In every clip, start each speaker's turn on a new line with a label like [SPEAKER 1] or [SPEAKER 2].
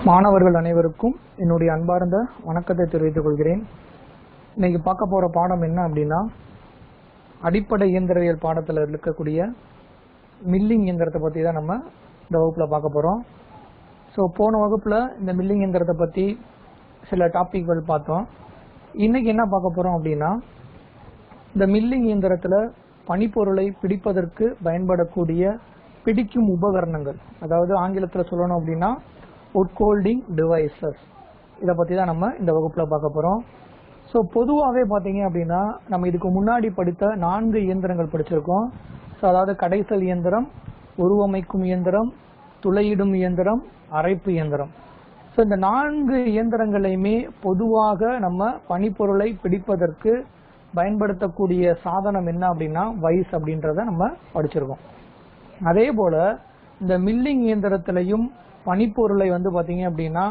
[SPEAKER 1] மாணவர்கள் அனைவருக்கும் என்னுடைய அன்பார்ந்த வணக்கத்தை தெரிவித்துக் கொள்கிறேன். இன்னைக்கு பார்க்க போற பாடம் என்ன அப்படின்னா, அடிப்படை இயந்திரவியல் பாடத்தில் இருக்கக்கூடிய மில்லிங் இயந்திரத்தை பற்றி தான் நம்ம இந்த வகுப்பில் பார்க்க போகிறோம். ஸோ போன வகுப்பில் இந்த மில்லிங் இயந்திரத்தை பற்றி சில டாபிக்கள் பார்த்தோம். இன்னைக்கு என்ன பார்க்க போகிறோம் அப்படின்னா, இந்த மில்லிங் இயந்திரத்தில் பனிப்பொருளை பிடிப்பதற்கு பயன்படக்கூடிய பிடிக்கும் உபகரணங்கள், அதாவது ஆங்கிலத்தில் சொல்லணும் அப்படின்னா wood holding devices, இதை பற்றி தான் நம்ம இந்த வகுப்பில் பார்க்க போகிறோம். ஸோ பொதுவாகவே பார்த்தீங்க அப்படின்னா நம்ம இதுக்கு முன்னாடி படித்த 4 இயந்திரங்கள் படிச்சிருக்கோம். ஸோ அதாவது கடைசல் இயந்திரம், உருவமைக்கும் இயந்திரம், துளையிடும் இயந்திரம், அரைப்பு இயந்திரம். ஸோ இந்த 4 இயந்திரங்களையுமே பொதுவாக நம்ம பனிப்பொருளை பிடிப்பதற்கு பயன்படுத்தக்கூடிய சாதனம் என்ன அப்படின்னா வைஸ் அப்படின்றத நம்ம படிச்சிருக்கோம். அதே போல இந்த மில்லிங் இயந்திரத்திலையும் பனிப்பொருளை பார்த்தீங்க அப்படின்னா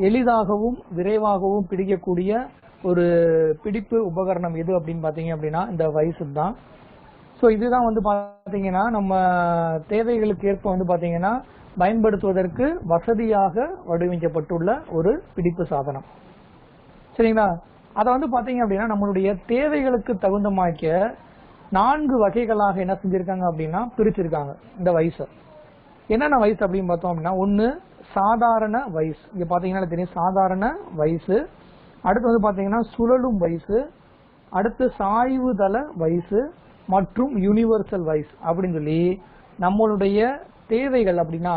[SPEAKER 1] எளிதாகவும் விரைவாகவும் பிடிக்கக்கூடிய ஒரு பிடிப்பு உபகரணம் எது அப்படின்னு பார்த்தீங்க அப்படின்னா இந்த வைஸ் தான். ஸோ இதுதான் பார்த்தீங்கன்னா நம்ம தேவைகளுக்கு ஏற்ப பார்த்தீங்கன்னா பயன்படுத்துவதற்கு வசதியாக வடிவமைக்கப்பட்டுள்ள ஒரு பிடிப்பு சாதனம். சரிங்களா? அதை பார்த்தீங்க அப்படின்னா நம்மளுடைய தேவைகளுக்கு தகுந்த மாதிரி 4 வகைகளாக என்ன செஞ்சிருக்காங்க அப்படின்னா பிரிச்சிருக்காங்க இந்த வைஸ். என்னென்ன வைஸ் அப்படின்னு பார்த்தோம் அப்படின்னா, ஒன்று சாதாரண வைஸ், இங்கே பார்த்தீங்கன்னா தெரியும் சாதாரண வைஸ். அடுத்து பார்த்தீங்கன்னா சுழலும் வைஸ், அடுத்து சாய்வுதள வைஸ் மற்றும் யூனிவர்சல் வைஸ் அப்படின்னு சொல்லி நம்மளுடைய தேவைகள் அப்படின்னா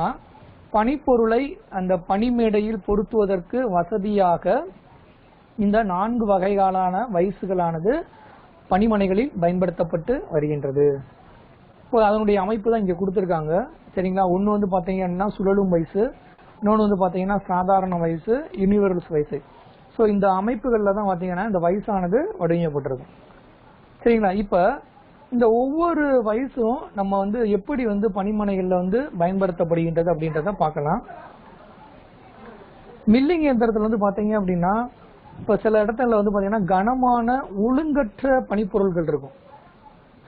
[SPEAKER 1] பனிப்பொருளை அந்த பனிமேடையில் பொருத்துவதற்கு வசதியாக இந்த 4 வகைகளான வைஸ்களானது பனிமனைகளில் பயன்படுத்தப்பட்டு வருகின்றது. இப்போ அதனுடைய அமைப்பு தான் இங்கே கொடுத்துருக்காங்க. சரிங்களா? ஒன்று பார்த்தீங்கன்னா சுழலும் வயசு, இன்னொன்று பார்த்தீங்கன்னா சாதாரண வயசு, யூனிவர்சல் வயசு. ஸோ இந்த அமைப்புகளில் தான் பார்த்தீங்கன்னா இந்த வயசானது வடிவமைக்கப்பட்டிருக்கும். சரிங்களா? இப்போ இந்த ஒவ்வொரு வயசும் நம்ம எப்படி பனிமனைகளில் பயன்படுத்தப்படுகின்றது அப்படின்றத பார்க்கலாம். மில்லிங் இயந்திரத்தில் பார்த்தீங்க அப்படின்னா இப்போ சில இடத்துல பார்த்தீங்கன்னா கனமான ஒழுங்கற்ற பனிப்பொருட்கள் இருக்கும்.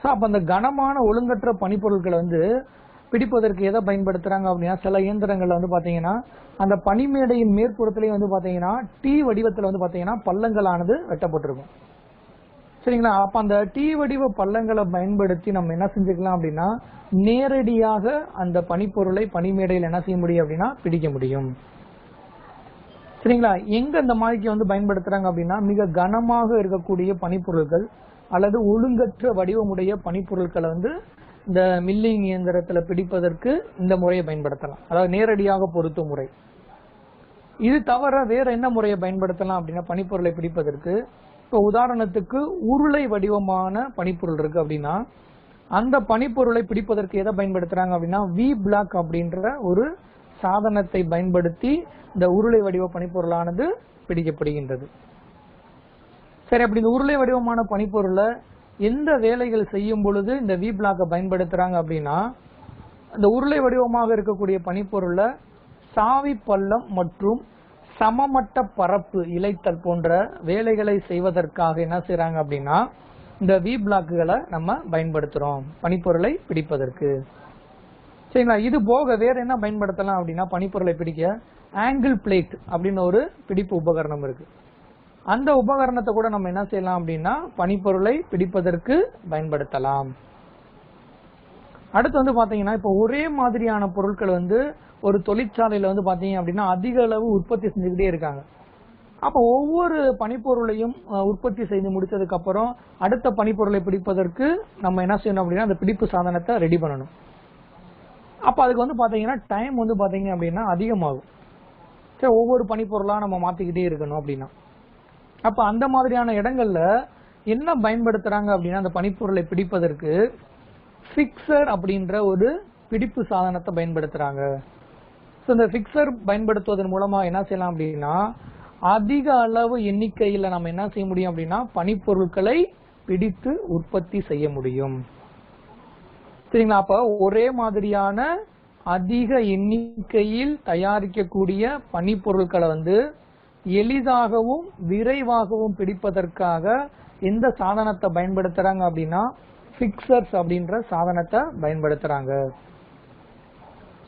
[SPEAKER 1] ஸோ அப்போ அந்த கனமான ஒழுங்கற்ற பனிப்பொருட்களை பிடிப்பதற்கு எதை பயன்படுத்துறாங்க அப்படின்னா சில இயந்திரங்கள்ல பார்த்தீங்கன்னா அந்த பனிமேடையின் மேற்புறத்திலேயே பார்த்தீங்கன்னா டி வடிவத்தில் பார்த்தீங்கன்னா பள்ளங்களானது வெட்டப்பட்டிருக்கும். சரிங்களா? அப்போ அந்த டி வடிவ பள்ளங்களை பயன்படுத்தி நம்ம என்ன செஞ்சுக்கலாம் அப்படின்னா நேரடியாக அந்த பனிப்பொருளை பனிமேடையில் என்ன செய்ய முடியும் அப்படின்னா பிடிக்க முடியும். சரிங்களா? எங்க இந்த மாதிரிக்கு பயன்படுத்துறாங்க அப்படின்னா மிக கனமாக இருக்கக்கூடிய பனிப்பொருட்கள் அல்லது ஒழுங்கற்ற வடிவமுடைய பனிப்பொருட்களை இந்த மில்லிங் இயந்திரத்தில் பிடிப்பதற்கு இந்த முறையை பயன்படுத்தலாம், அதாவது நேரடியாக பொருத்தும் முறை. இது தவிர வேற என்ன முறையை பயன்படுத்தலாம் அப்படின்னா பனிப்பொருளை பிடிப்பதற்கு, இப்போ உதாரணத்துக்கு உருளை வடிவமான பனிப்பொருள் இருக்கு அப்படின்னா அந்த பனிப்பொருளை பிடிப்பதற்கு எதை பயன்படுத்துறாங்க அப்படின்னா வி பிளாக் அப்படின்ற ஒரு சாதனத்தை பயன்படுத்தி இந்த உருளை வடிவ பனிப்பொருளானது பிடிக்கப்படுகின்றது. சரி, அப்படி இந்த உருளை வடிவமான பனிப்பொருளை எந்த வேலைகள் செய்யும் பொழுது இந்த வி பிளாக்கை பயன்படுத்துறாங்க அப்படின்னா இந்த உருளை வடிவமாக இருக்கக்கூடிய பனிப்பொருளை சாவி பள்ளம் மற்றும் சமமட்ட பரப்பு இழைத்தல் போன்ற வேலைகளை செய்வதற்காக என்ன செய்யறாங்க அப்படின்னா இந்த வி பிளாக்குகளை நம்ம பயன்படுத்துறோம் பனிப்பொருளை பிடிப்பதற்கு. சரிங்களா? இது போக வேற என்ன பயன்படுத்தலாம் அப்படின்னா பனிப்பொருளை பிடிக்க ஆங்கிள் பிளேட் அப்படின்னு ஒரு பிடிப்பு உபகரணம் இருக்கு. அந்த உபகரணத்தை கூட நம்ம என்ன செய்யலாம் அப்படின்னா பனிப்பொருளை பிடிப்பதற்கு பயன்படுத்தலாம். அடுத்து பாத்தீங்கன்னா இப்போ ஒரே மாதிரியான பொருட்கள் ஒரு தொழிற்சாலையில பாத்தீங்க அப்படின்னா அதிக அளவு உற்பத்தி செஞ்சுக்கிட்டே இருக்காங்க. அப்போ ஒவ்வொரு பனிப்பொருளையும் உற்பத்தி செய்து முடிச்சதுக்கு அப்புறம் அடுத்த பனிப்பொருளை பிடிப்பதற்கு நம்ம என்ன செய்யணும் அப்படின்னா அந்த பிடிப்பு சாதனத்தை ரெடி பண்ணணும். அப்ப அதுக்கு பாத்தீங்கன்னா டைம் பாத்தீங்க அப்படின்னா அதிகமாகும். சரி, ஒவ்வொரு பனிப்பொருளா நம்ம மாத்திக்கிட்டே இருக்கணும் அப்படின்னா அப்ப அந்த மாதிரியான இடங்கள்ல என்ன பயன்படுத்துறாங்க அப்படின்னா அந்த பனிப்பொருளை பிடிப்பதற்கு பிக்சர் அப்படின்ற ஒரு பிடிப்பு சாதனத்தை பயன்படுத்துறாங்க. இந்த பிக்சர் பயன்படுத்துவதன் மூலமா என்ன செய்யலாம் அப்படின்னா அதிக அளவு எண்ணிக்கையில நம்ம என்ன செய்ய முடியும் அப்படின்னா பனிப்பொருட்களை பிடித்து உற்பத்தி செய்ய முடியும். சரிங்களா? அப்ப ஒரே மாதிரியான அதிக எண்ணிக்கையில் தயாரிக்கக்கூடிய பனிப்பொருட்களை எளிதாகவும் விரைவாகவும் பிடிப்பதற்காக எந்த சாதனத்தை பயன்படுத்துறாங்க அப்படின்னா பிக்சர்ஸ் அப்படின்ற சாதனத்தை பயன்படுத்துறாங்க.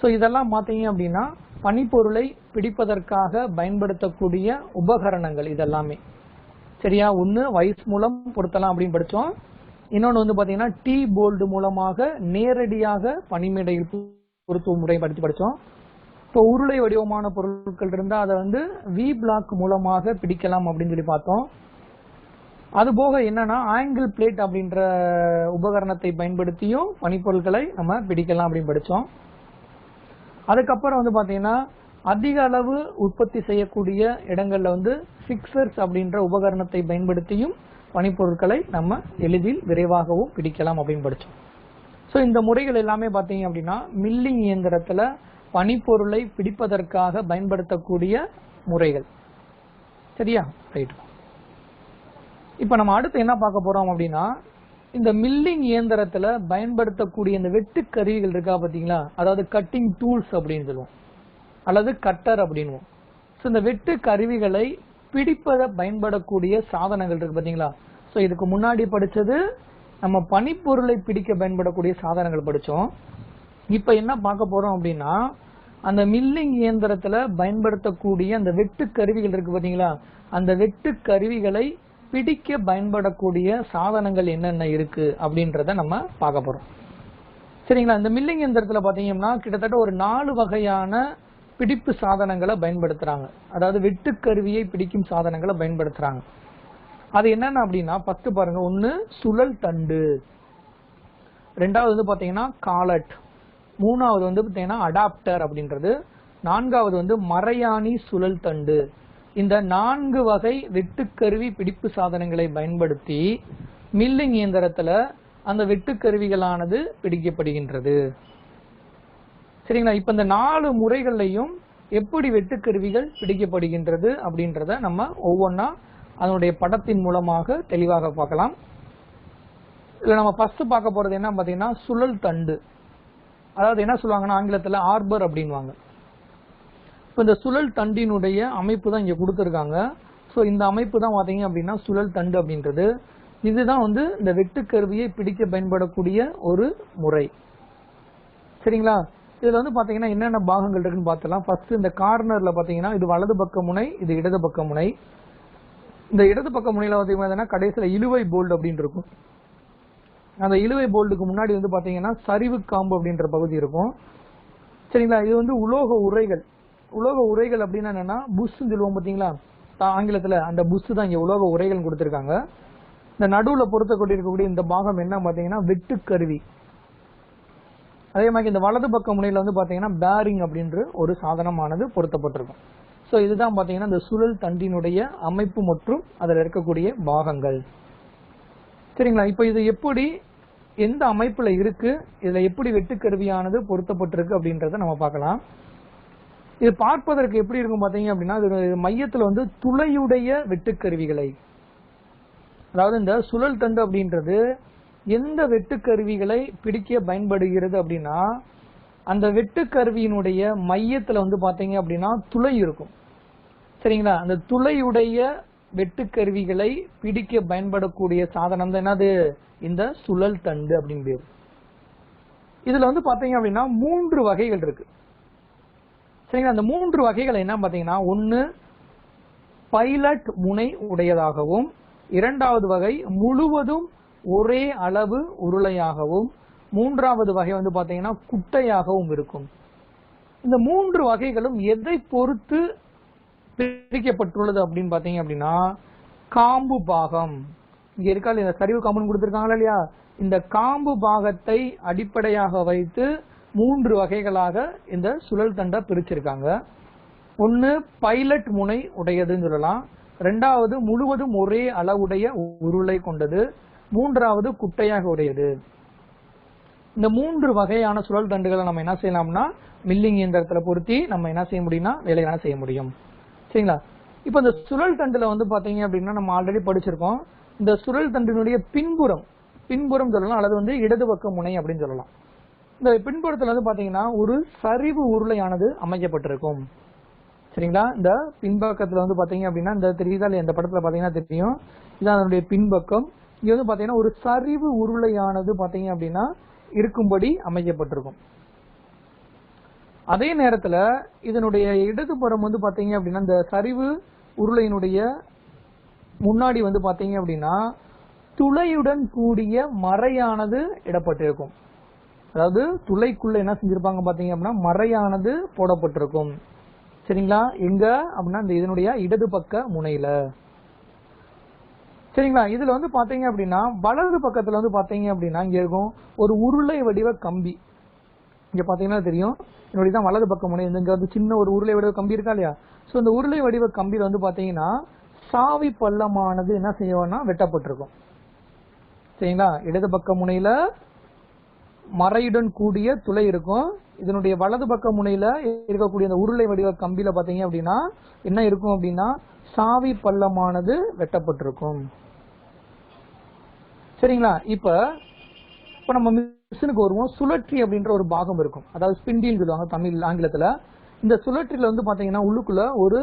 [SPEAKER 1] ஸோ இதெல்லாம் பார்த்தீங்க அப்படின்னா பனிப்பொருளை பிடிப்பதற்காக பயன்படுத்தக்கூடிய உபகரணங்கள் இதெல்லாமே. சரியா? ஒன்று வைஸ் மூலம் பொருத்தலாம் அப்படின்னு படித்தோம். இன்னொன்று வந்து பார்த்தீங்கன்னா டீ போல்டு மூலமாக நேரடியாக பனிமேடையில் பொருத்துவ முறை படித்தோம். இப்போ உருளை வடிவமான பொருட்கள் இருந்தால் அதை வந்து வி பிளாக் மூலமாக பிடிக்கலாம் அப்படின்னு சொல்லி பார்த்தோம். அதுபோக என்னன்னா ஆங்கிள் பிளேட் அப்படின்ற உபகரணத்தை பயன்படுத்தியும் பனிப்பொருட்களை நம்ம பிடிக்கலாம் அப்படின்னு படித்தோம். அதுக்கப்புறம் வந்து பார்த்தீங்கன்னா அதிக அளவு உற்பத்தி செய்யக்கூடிய இடங்கள்ல வந்து ஃபிக்சர்ஸ் அப்படின்ற உபகரணத்தை பயன்படுத்தியும் பனிப்பொருட்களை நம்ம எளிதில் விரைவாகவும் பிடிக்கலாம் அப்படின்னு படித்தோம். ஸோ இந்த முறைகள் எல்லாமே பார்த்தீங்க அப்படின்னா மில்லிங் இயந்திரத்தில் பனிப்பொருளை பிடிப்பதற்காக பயன்படுத்தக்கூடிய முறைகள். சரியா? ரைட். இப்போ நம்ம அடுத்து என்ன பார்க்க போறோம் அப்படின்னா இந்த மில்லிங் இயந்திரத்தில் பயன்படுத்தக்கூடிய இந்த வெட்டு கருவிகள் இருக்கா பார்த்தீங்களா, அதாவது கட்டிங் டூல்ஸ் அப்படின்னு சொல்லுவோம் அல்லது கட்டர் அப்படின்வோம். ஸோ இந்த வெட்டு கருவிகளை பிடிப்பத பயன்படக்கூடிய சாதனங்கள் இருக்கு பார்த்தீங்களா. ஸோ இதுக்கு முன்னாடி படித்தது நம்ம பனிப்பொருளை பிடிக்க பயன்படக்கூடிய சாதனங்கள் படித்தோம். இப்போ என்ன பார்க்க போறோம் அப்படின்னா அந்த மில்லிங் இயந்திரத்தில் பயன்படுத்தக்கூடிய அந்த வெட்டு கருவிகள் இருக்கு பார்த்தீங்களா, அந்த வெட்டு கருவிகளை பிடிக்க பயன்படக்கூடிய சாதனங்கள் என்னென்ன இருக்கு அப்படின்றத நம்ம பார்க்க போறோம். சரிங்களா? இந்த மில்லிங் இயந்திரத்தில் பார்த்தீங்கன்னா கிட்டத்தட்ட ஒரு 4 வகையான பிடிப்பு சாதனங்களை பயன்படுத்துறாங்க. அதாவது வெட்டுக்கருவியை பிடிக்கும் சாதனங்களை பயன்படுத்துறாங்க. அது என்னென்ன அப்படின்னா ஃபர்ஸ்ட் பாருங்க, ஒன்று சுழல் தண்டு, ரெண்டாவது வந்து பார்த்தீங்கன்னா காலட், மூணாவது வந்து பார்த்தீங்கன்னா அடாப்டர் அப்படின்றது, நான்காவது வந்து மறையாணி சுழல் தண்டு. இந்த 4 வகை வெட்டுக்கருவி பிடிப்பு சாதனங்களை பயன்படுத்தி மில்லிங் இயந்திரத்தில் அந்த வெட்டுக்கருவிகளானது பிடிக்கப்படுகின்றது. சரிங்களா? இப்ப இந்த 4 முறைகள்லையும் எப்படி வெட்டுக்கருவிகள் பிடிக்கப்படுகின்றது அப்படின்றத நம்ம ஒவ்வொன்றா அதனுடைய படத்தின் மூலமாக தெளிவாக பார்க்கலாம். இதுல நம்ம ஃபர்ஸ்ட் பார்க்க போறது என்ன பார்த்தீங்கன்னா சுழல் தண்டு. அதாவது என்ன சொல்லுவாங்கன்னா ஆங்கிலத்தில் ஆர்பர் அப்படின்வாங்க. இப்போ இந்த சுழல் தண்டினுடைய அமைப்பு தான் இங்கே கொடுத்துருக்காங்க. ஸோ இந்த அமைப்பு தான் பார்த்தீங்க அப்படின்னா சுழல் தண்டு அப்படின்றது. இதுதான் வந்து இந்த வெட்டுக்கருவியை பிடிக்க பயன்படக்கூடிய ஒரு முறை. சரிங்களா? இதுல வந்து பாத்தீங்கன்னா என்னென்ன பாகங்கள் இருக்குன்னு பார்த்தலாம். ஃபர்ஸ்ட் இந்த கார்னர்ல பாத்தீங்கன்னா இது வலது பக்க முனை, இது இடது பக்க முனை. இந்த இடது பக்க முனையில பாத்தீங்கன்னா கடைசியில இழுவை போல்டு அப்படின்னு இருக்கும். அந்த இழுவை போல்டுக்கு முன்னாடி வந்து பாத்தீங்கன்னா சரிவு காம்பு அப்படின்ற பகுதி இருக்கும். சரிங்களா? இது வந்து உலோக உரைகள். உலோக உரைகள் அப்படின்னா என்னன்னா புஷ் சொல்லுவோம் பாத்தீங்களா ஆங்கிலத்துல, அந்த புஷ் தான் இங்க உலோக உரைகள் கொடுத்திருக்காங்க. இந்த நடுவுல பொருத்தப்பட்டிருக்கக்கூடிய இந்த பாகம் என்ன பாத்தீங்கன்னா வெட்டுக்கருவி. அதே மாதிரி இந்த வலது பக்க முனையில வந்து பாத்தீங்கன்னா பேரிங் அப்படின்ற ஒரு சாதனமானது பொருத்தப்பட்டிருக்கும். ஸோ இதுதான் பாத்தீங்கன்னா இந்த சுழல் தண்டினுடைய அமைப்பு மற்றும் அதில் இருக்கக்கூடிய பாகங்கள். சரிங்களா? இப்போ இது எப்படி எந்த அமைப்புல இருக்கு, இதுல எப்படி வெட்டுக்கருவியானது பொருத்தப்பட்டிருக்கு அப்படின்றத நம்ம பார்க்கலாம். இது பார்ப்பதற்கு எப்படி இருக்கும் பாத்தீங்க அப்படின்னா இது மையத்துல வந்து துளையுடைய வெட்டுக்கருவிகளை, அதாவது இந்த சுழல் தண்டு அப்படின்றது எந்த வெட்டுக்கருவிகளை பிடிக்க பயன்படுகிறது அப்படின்னா அந்த வெட்டுக்கருவியினுடைய மையத்துல வந்து பாத்தீங்க அப்படின்னா துளை இருக்கும். சரிங்களா? அந்த துளையுடைய வெட்டுக்கருவிகளை பிடிக்க பயன்படக்கூடிய சாதனம் தான் என்னது, இந்த சுழல் தண்டு அப்படின்னு பேரு. இதுல வந்து பாத்தீங்க அப்படின்னா 3 வகைகள் இருக்கு. சரிங்களா? அந்த 3 வகைகள் என்ன பாத்தீங்கன்னா, ஒன்னு பைலட் முனை உடையதாகவும், இரண்டாவது வகை முழுவதும் ஒரே அளவு உருளையாகவும், மூன்றாவது வகை வந்து பாத்தீங்கன்னா குட்டையாகவும் இருக்கும். இந்த 3 வகைகளும் எதை பொறுத்து பிரிக்கப்பட்டுள்ளது அப்படின்னு பாத்தீங்க அப்படின்னா காம்பு பாகம். இங்க இருக்கா இந்த சரிவு காம்புன்னு கொடுத்திருக்காங்களா இல்லையா, இந்த காம்பு பாகத்தை அடிப்படையாக வைத்து 3 வகைகளாக இந்த சுழல் தண்டை பிரிச்சிருக்காங்க. ஒன்னு பைலட் முனை உடையதுன்னு சொல்லலாம், ரெண்டாவது முழுவதும் ஒரே அளவுடைய உருளை கொண்டது, மூன்றாவது குட்டையாக உடையது. இந்த 3 வகையான சுழல் தண்டுகளை நம்ம என்ன செய்யலாம்னா மில்லிங் இயந்திரத்துல பொருத்தி நம்ம என்ன செய்ய முடியும்னா வேலையான செய்ய முடியும். சரிங்களா? இப்ப இந்த சுழல் தண்டுல வந்து பாத்தீங்க அப்படின்னா நம்ம ஆல்ரெடி படிச்சிருக்கோம். இந்த சுழல் தண்டினுடைய பின்புறம் சொல்லலாம், அல்லது வந்து இடது பக்க முனை அப்படின்னு சொல்லலாம். இந்த பின்புறத்துல வந்து பாத்தீங்கன்னா ஒரு சரிவு உருளையானது அமைக்கப்பட்டிருக்கும். சரிங்களா? இந்த பின்பக்கத்துல வந்து பாத்தீங்க அப்படின்னா இந்த தெரியுதா, இந்த படத்துல பாத்தீங்கன்னா தெரியும், இதான் அதனுடைய பின்பக்கம். இங்க வந்து பாத்தீங்கன்னா ஒரு சரிவு உருளையானது பாத்தீங்க அப்படின்னா இருக்கும்படி அமைக்கப்பட்டிருக்கும். அதே நேரத்துல இதனுடைய இடதுபுறம் வந்து பாத்தீங்க அப்படின்னா இந்த சரிவு உருளையினுடைய முன்னாடி வந்து பாத்தீங்க அப்படின்னா துளையுடன் கூடிய மறையானது இடப்பட்டிருக்கும். அதாவது துளைக்குள்ள என்ன செஞ்சிருப்பாங்க பாத்தீங்க அப்படின்னா மறையானது போடப்பட்டிருக்கும். சரிங்களா? எங்க அப்படின்னா இந்த இதனுடைய இடது பக்க முனையில. சரிங்களா? இதுல வந்து பாத்தீங்க அப்படின்னா வலது பக்கத்துல வந்து பாத்தீங்க அப்படின்னா இங்க இருக்கும் ஒரு உருளை வடிவ கம்பி. இங்க பாத்தீங்கன்னா தெரியும், என்னுடைய தான் வலது பக்க முனை. இங்க வந்து சின்ன ஒரு உருளை வடிவ கம்பி இருக்கா இல்லையா? சோ இந்த உருளை வடிவ கம்பியில வந்து பாத்தீங்கன்னா சாவி பள்ளமானது என்ன செய்வோம்னா வெட்டப்பட்டிருக்கும். சரிங்களா? இடது பக்க முனையில மறையுடன் கூடிய துளை இருக்கும். இதனுடைய வலது பக்க முனையில இருக்கக்கூடிய இந்த உருளை வடிவ கம்பியில பாத்தீங்க அப்படின்னா என்ன இருக்கும் அப்படின்னா சாவி பள்ளமானது வெட்டப்பட்டிருக்கும். சரிங்களா? இப்ப நம்ம மிஷினுக்கு வருவோம். சுழற்சி அப்படின்ற ஒரு பாகம் இருக்கும், அதாவது ஸ்பிண்டில் சொல்லுவாங்க தமிழ் ஆங்கிலத்துல. இந்த சுழற்சியில வந்து பாத்தீங்கன்னா உள்ளுக்குள்ள ஒரு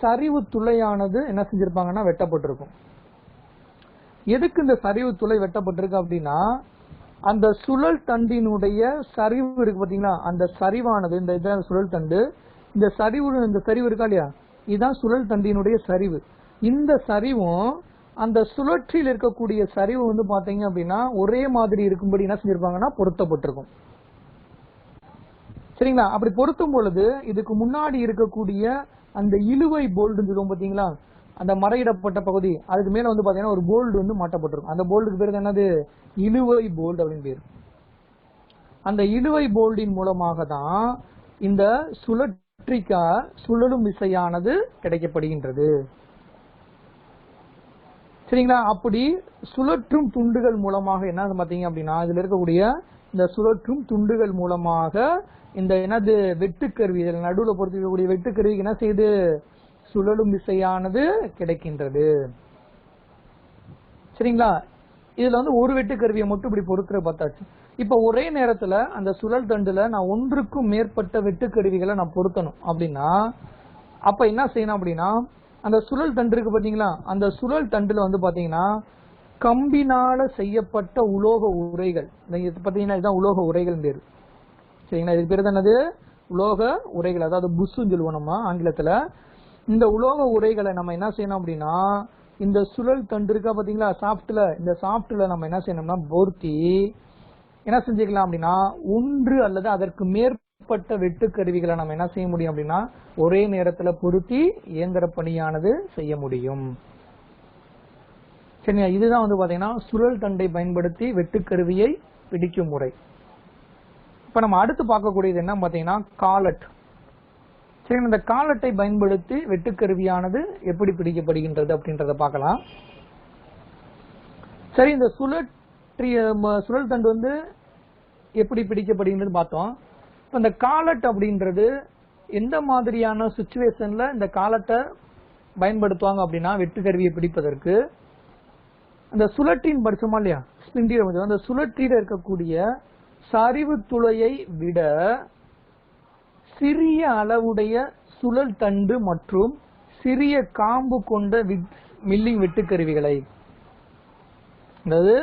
[SPEAKER 1] சரிவு துளையானது என்ன செஞ்சிருப்பாங்கன்னா வெட்டப்பட்டிருக்கும். எதுக்கு இந்த சரிவு துளை வெட்டப்பட்டிருக்கு அப்படின்னா அந்த சுழல் தண்டினுடைய சரிவு இருக்கு பாத்தீங்களா, அந்த சரிவானது இந்த சுழல் தண்டு, இந்த சரிவு இருக்கா இல்லையா, இதுதான் சுழல் தண்டினுடைய சரிவு. இந்த சரிவும் அந்த சுழற்சியில் இருக்கக்கூடிய சரிவு வந்து பாத்தீங்க அப்படின்னா ஒரே மாதிரி இருக்கும்படி என்ன செஞ்சிருப்பாங்கன்னா பொருத்தப்பட்டிருக்கும். சரிங்களா? அப்படி பொருத்தும் பொழுது இதுக்கு முன்னாடி இருக்கக்கூடிய அந்த இழுவை போல்டுன்னு சொல்லுவோம் பாத்தீங்களா, அந்த மறையிடப்பட்ட பகுதி, அதுக்கு மேல வந்து பாத்தீங்கன்னா ஒரு போல்டு வந்து மாட்டப்பட்டிருக்கும். அந்த போல்டுக்கு பேர் என்னது? இழுவை போல்டு அப்படின்னு பேர். அந்த இழுவை போல்டின் மூலமாக தான் இந்த சுழற்சிக்கா சுழலும் விசையானது கிடைக்கப்படுகின்றது. சரிங்களா? அப்படி சுழற்றும் துண்டுகள் மூலமாக என்ன பாத்தீங்க அப்படின்னா இதுல இருக்கக்கூடிய இந்த சுழற்றும் துண்டுகள் மூலமாக இந்த என்னது வெட்டுக்கருவி, இதில் நடுவில் பொறுத்திருக்கக்கூடிய வெட்டுக்கருவிக்கு என்ன செய்யுது? சுழலும் விசையானது கிடைக்கின்றது. சரிங்களா? இதுல வந்து ஒரு வெட்டுக்கருவியை மட்டும் இப்படி பொறுக்கிற பார்த்தாச்சு. இப்ப ஒரே நேரத்துல அந்த சுழல் தண்டுல நான் ஒன்றுக்கும் மேற்பட்ட வெட்டுக்கருவிகளை நான் பொருத்தணும் அப்படின்னா அப்ப என்ன செய்யணும் அப்படின்னா அந்த சுழல் தண்டு இருக்கு பாத்தீங்களா, அந்த சுழல் தண்டுல வந்து பாத்தீங்கன்னா கம்பினால செய்யப்பட்ட உலோக உரைகள், பாத்தீங்கன்னா இதுதான் உலோக உரைகள் பேரு. சரிங்களா? இதுக்கு பேரு என்னது? உலோக உரைகள், அதாவது புஷ்ன்னு சொல்லுவோம் நம்ம ஆங்கிலத்துல. இந்த உலோக உரைகளை நம்ம என்ன செய்யணும் அப்படின்னா இந்த சுழல் தண்டு இருக்கா பாத்தீங்களா சாப்ட்ல, இந்த சாப்ட்ல நம்ம என்ன செய்யணும்னா பொருத்தி என்ன செஞ்சுக்கலாம் அப்படின்னா ஒன்று அல்லது அதற்கு மேற்பட்ட வெட்டுக்கருவிகளை நம்ம என்ன செய்ய முடியும் அப்படின்னா ஒரே நேரத்துல பொருத்தி இயந்திர பணியானது செய்ய முடியும். சரிங்களா? இதுதான் வந்து பாத்தீங்கன்னா சுழல் தண்டை பயன்படுத்தி வெட்டுக்கருவியை பிடிக்கும் முறை. இப்ப நம்ம அடுத்து பார்க்கக்கூடியது என்ன பாத்தீங்கன்னா காலட். சரி, இந்த காலட்டை பயன்படுத்தி வெட்டுக்கருவியானது எப்படி பிடிக்கப்படுகின்றது அப்படின்றத பார்க்கலாம். சரி, இந்த சுழல் தண்டு வந்து எப்படி பிடிக்கப்படுகின்றது பார்த்தோம். இப்ப இந்த காலட் அப்படின்றது எந்த மாதிரியான சிச்சுவேஷன்ல இந்த காலட்டை பயன்படுத்துவாங்க அப்படின்னா வெட்டுக்கருவியை பிடிப்பதற்கு அந்த சுழற்றின் படிச்சோமா இல்லையா, ஸ்பிண்டில், அந்த சுழற்றில இருக்கக்கூடிய சரிவு துளையை விட சிறிய அளவுடைய சுழல் தண்டு மற்றும் சிறிய காம்பு கொண்ட மில்லிங் வெட்டுக்கருவிகளை, அதாவது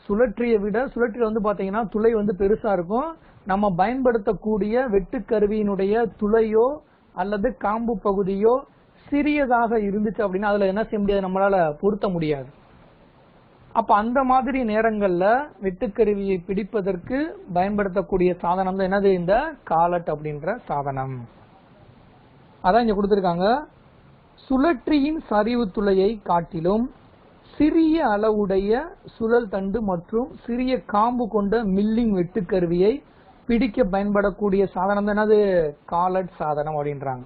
[SPEAKER 1] சுழற்றில வந்து பாத்தீங்கன்னா துளை வந்து பெருசா இருக்கும். நம்ம பயன்படுத்தக்கூடிய வெட்டுக்கருவியினுடைய துளையோ அல்லது காம்பு பகுதியோ சிறியதாக இருந்துச்சு அப்படின்னா அதுல என்ன செய்ய முடியாது, நம்மளால பொருத்த முடியாது. அப்ப அந்த மாதிரி நேரங்கள்ல வெட்டுக்கருவியை பிடிப்பதற்கு பயன்படுத்தக்கூடிய சாதனம் தான் என்னது? இந்த காலட் அப்படின்ற சாதனம். அதான் இங்க கொடுத்திருக்காங்க. சுழற்றியின் சரிவு துளையை காட்டிலும் சிறிய அளவுடைய சுழல் தண்டு மற்றும் சிறிய காம்பு கொண்ட மில்லிங் வெட்டுக்கருவியை பிடிக்க பயன்படக்கூடிய சாதனம் தான் என்னது? காலட் சாதனம் அப்படின்றாங்க.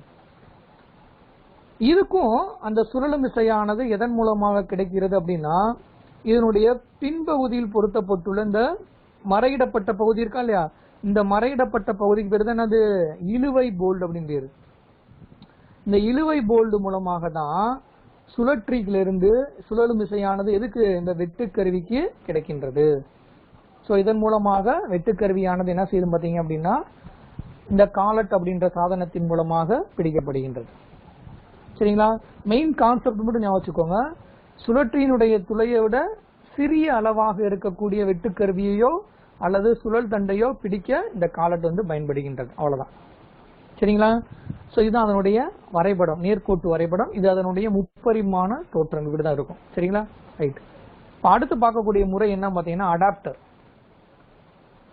[SPEAKER 1] இதுக்கும் அந்த சுழலும் விசையானது எதன் மூலமாக கிடைக்கிறது அப்படின்னா இதனுடைய பின்பகுதியில் பொருத்தப்பட்டுள்ள இந்த மறையிடப்பட்ட பகுதி இருக்கா இல்லையா, இந்த மறையிடப்பட்ட பகுதிக்கு பேரு தான் என்னது? இழுவை போல்டு அப்படின்னு பேரு. இந்த இழுவை போல்டு மூலமாக தான் சுழற்றிலிருந்து சுழலும் விசையானது எதுக்கு? இந்த வெட்டுக்கருவிக்கு கிடைக்கின்றது. சோ இதன் மூலமாக வெட்டுக்கருவியானது என்ன செய்யும் பாத்தீங்க அப்படின்னா இந்த காலட் அப்படின்ற சாதனத்தின் மூலமாக பிடிக்கப்படுகின்றது. சரிங்களா? மெயின் கான்செப்ட் மட்டும் ஞாபகம் வச்சுக்கோங்க. சுழற்றியினுடைய துளையை விட சிறிய அளவாக இருக்கக்கூடிய வெட்டுக்கருவியையோ அல்லது சுழல் தண்டையோ பிடிக்க இந்த காலட் வந்து பயன்படுகின்றது. அவ்வளவுதான். சரிங்களா? ஸோ இதுதான் அதனுடைய வரைபடம், நேர்கோட்டு வரைபடம். இது அதனுடைய முப்பரிமாண தோற்றம் இப்படிதான் இருக்கும். சரிங்களா? ரைட். இப்போ அடுத்து பார்க்கக்கூடிய முறை என்ன பார்த்தீங்கன்னா அடாப்டர்.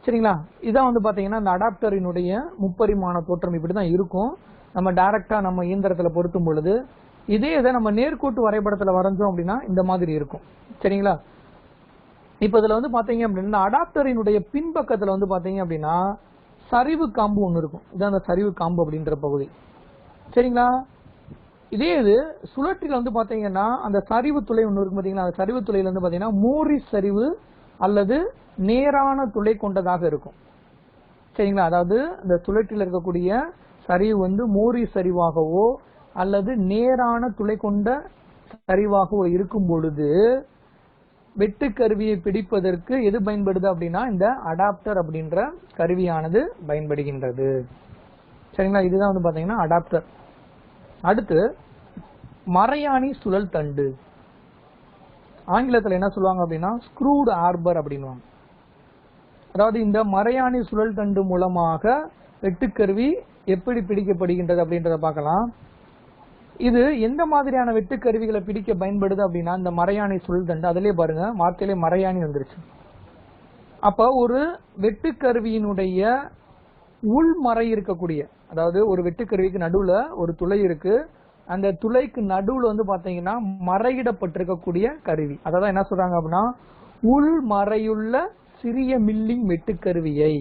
[SPEAKER 1] சரிங்களா? இதான் வந்து பார்த்தீங்கன்னா இந்த அடாப்டரினுடைய முப்பரிமாண தோற்றம் இப்படிதான் இருக்கும். நம்ம டைரக்டா நம்ம இயந்திரத்தில் பொருத்தும் பொழுது இதே இதை நம்ம நேர்கோட்டு வரைபடத்தில் வரைஞ்சோம் அப்படின்னா இந்த மாதிரி இருக்கும். சரிங்களா? இப்போ இதில் வந்து பார்த்தீங்க அப்படின்னா அடாப்டரினுடைய பின்பக்கத்தில் வந்து பார்த்தீங்க அப்படின்னா சரிவு காம்பு ஒன்று இருக்கும். இதான் அந்த சரிவு காம்பு அப்படின்ற பகுதி. சரிங்களா? இதே இது சுழற்றில வந்து பார்த்தீங்கன்னா அந்த சரிவு துளை ஒன்று இருக்கும் பார்த்தீங்களா? அந்த சரிவு துளையில வந்து பார்த்தீங்கன்னா மோரிஸ் சரிவு அல்லது நேரான துளை கொண்டதாக இருக்கும். சரிங்களா? அதாவது இந்த சுழற்றில் இருக்கக்கூடிய சரிவு வந்து மோரிஸ் சரிவாகவோ அல்லது நேரான துளை கொண்ட சரிவாகவோ இருக்கும் பொழுது வெட்டு கருவியை பிடிப்பதற்கு எது பயன்படுது அப்படின்னா இந்த அடாப்டர் அப்படின்ற கருவியானது பயன்படுகின்றது. சரிங்களா? இதுதான் வந்து பாத்தீங்கன்னா அடாப்டர். அடுத்து மரையாணி சுழல் தண்டு, ஆங்கிலத்தில் என்ன சொல்லுவாங்க அப்படின்னா ஸ்க்ரூடு ஆர்பர் அப்படின்வாங்க. அதாவது இந்த மரையாணி சுழல் தண்டு மூலமாக வெட்டுக்கருவி எப்படி பிடிக்கப்படுகின்றது அப்படின்றத பார்க்கலாம். இது எந்த மாதிரியான வெட்டுக்கருவிகளை பிடிக்க பயன்படுது அப்படின்னா இந்த மரையாணி சுழல் தண்டு. அதிலே பாருங்க வார்த்தையிலே மரையாணி வந்துருச்சு. அப்ப ஒரு வெட்டுக்கருவியினுடைய உள்மறை இருக்கக்கூடிய, அதாவது ஒரு வெட்டுக்கருவிக்கு நடுவுல ஒரு துளை இருக்கு, அந்த துளைக்கு நடுவுல வந்து பாத்தீங்கன்னா மறையிடப்பட்டிருக்கக்கூடிய கருவி, அதான் என்ன சொல்றாங்க அப்படின்னா உள்மறையுள்ள சிறிய மில்லிங் வெட்டுக்கருவியை,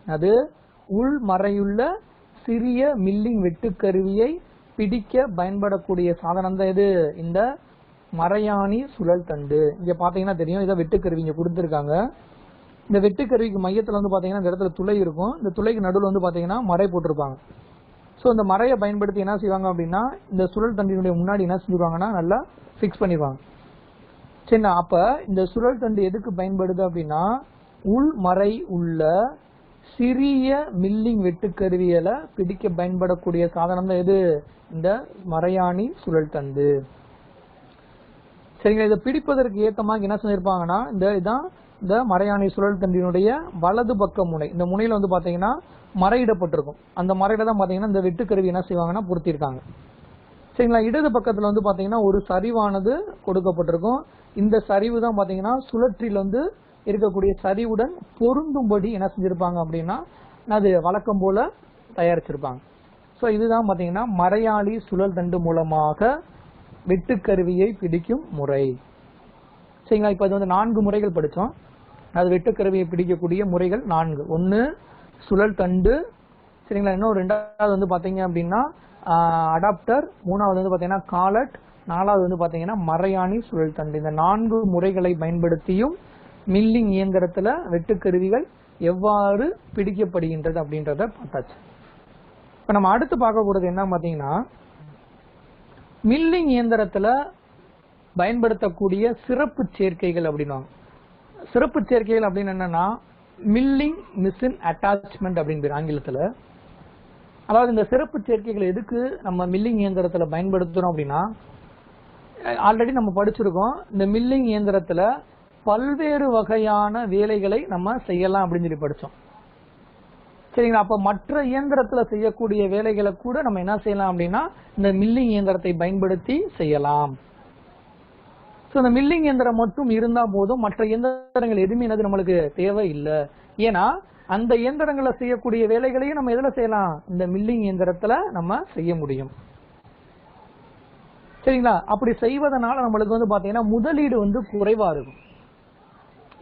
[SPEAKER 1] அது உள்மறையுள்ள சிறிய மில்லிங் வெட்டுக்கருவியை பிடிக்க பயன்படக்கூடிய சாதனம் தான் இது இந்த மரையாணி சுழல் தண்டு. இங்க பாத்தீங்கன்னா தெரியும், இதை வெட்டுக்கருவி இங்க கொடுத்துருக்காங்க. இந்த வெட்டுக்கருவிக்கு மையத்துல வந்து பாத்தீங்கன்னா இந்த இடத்துல துளை இருக்கும், இந்த துளைக்கு நடுவில் வந்து பாத்தீங்கன்னா மறை போட்டிருப்பாங்க. ஸோ இந்த மறையை பயன்படுத்தி என்ன செய்வாங்க அப்படின்னா இந்த சுழல் தண்டினுடைய முன்னாடி என்ன செஞ்சுருவாங்கன்னா நல்லா ஃபிக்ஸ் பண்ணிடுவாங்க. சரிண்ணா? அப்ப இந்த சுழல் தண்டு எதுக்கு பயன்படுது அப்படின்னா உள்மறை உள்ள சிறிய மில்லிங் வெட்டுக்கருவிகளை பிடிக்க பயன்படக்கூடிய சாதனம் தான் எது இந்த மரையாணி சுழல் தண்டு. சரிங்களா? இதை பிடிப்பதற்கு ஏத்தமாக என்ன செஞ்சிருப்பாங்கன்னா இதான் இந்த மரையாணி சுழல் தண்டினுடைய வலது பக்க முனை. இந்த முனையில வந்து பாத்தீங்கன்னா மறையிடப்பட்டிருக்கும். அந்த மறையில தான் பாத்தீங்கன்னா இந்த வெட்டுக்கருவி என்ன செய்வாங்கன்னா பொருத்திருக்காங்க. சரிங்களா? இடது பக்கத்துல வந்து பாத்தீங்கன்னா ஒரு சரிவானது கொடுக்கப்பட்டிருக்கும். இந்த சரிவு தான் பாத்தீங்கன்னா சுழற்றில் வந்து இருக்கக்கூடிய சரிவுடன் பொருந்தும்படி என்ன செஞ்சிருப்பாங்க அப்படின்னா அது வழக்கம் போல தயாரிச்சிருப்பாங்க. ஸோ இதுதான் பாத்தீங்கன்னா மரையாணி சுழல் தண்டு மூலமாக வெட்டுக்கருவியை பிடிக்கும் முறை. சரிங்களா? இப்போ இது வந்து 4 முறைகள் படித்தோம். அது வெட்டுக்கருவியை பிடிக்கக்கூடிய முறைகள் 4. 1 சுழல் தண்டு, சரிங்களா? இன்னும் 2வது வந்து பாத்தீங்க அப்படின்னா அடாப்டர், 3வது வந்து பாத்தீங்கன்னா காலட், 4வது வந்து பாத்தீங்கன்னா மரையாணி சுழல் தண்டு. இந்த 4 முறைகளை பயன்படுத்தியும் மில்லிங் இயந்திரத்துல வெட்டுக்கருவிகள் எவ்வாறு பிடிக்கப்படுகின்றது அப்படின்றத பார்த்தாச்சு. இப்ப நம்ம அடுத்து பார்க்க போறது என்ன பாத்தீங்கன்னா மில்லிங் இயந்திரத்துல பயன்படுத்தக்கூடிய சிறப்பு சேர்க்கைகள் அப்படின்வாங்க. சிறப்பு சேர்க்கைகள் அப்படின்னு என்னன்னா மில்லிங் மிஷின் அட்டாச்மெண்ட் அப்படின்னு ஆங்கிலத்துல. அதாவது இந்த சிறப்பு சேர்க்கைகள் எதுக்கு நம்ம மில்லிங் இயந்திரத்துல பயன்படுத்துறோம் அப்படின்னா ஆல்ரெடி நம்ம படிச்சிருக்கோம், இந்த மில்லிங் இயந்திரத்துல பல்வேறு வகையான வேலைகளை நம்ம செய்யலாம் அப்படின்னு சொல்லி படிச்சோம். சரிங்களா? அப்ப மற்ற இயந்திரத்துல செய்யக்கூடிய வேலைகளை கூட நம்ம என்ன செய்யலாம் அப்படின்னா இந்த மில்லிங் இயந்திரத்தை பயன்படுத்தி செய்யலாம். இந்த மில்லிங் இயந்திரம் மட்டும் இருந்தா போதும், மற்ற இயந்திரங்கள் எதுவுமே நம்மளுக்கு தேவை இல்லை. ஏன்னா அந்த இயந்திரங்களை செய்யக்கூடிய வேலைகளையும் நம்ம எதுல செய்யலாம், இந்த மில்லிங் இயந்திரத்துல நம்ம செய்ய முடியும். சரிங்களா? அப்படி செய்வதனால நம்மளுக்கு வந்து பாத்தீங்கன்னா முதலீடு வந்து குறைவா இருக்கும்.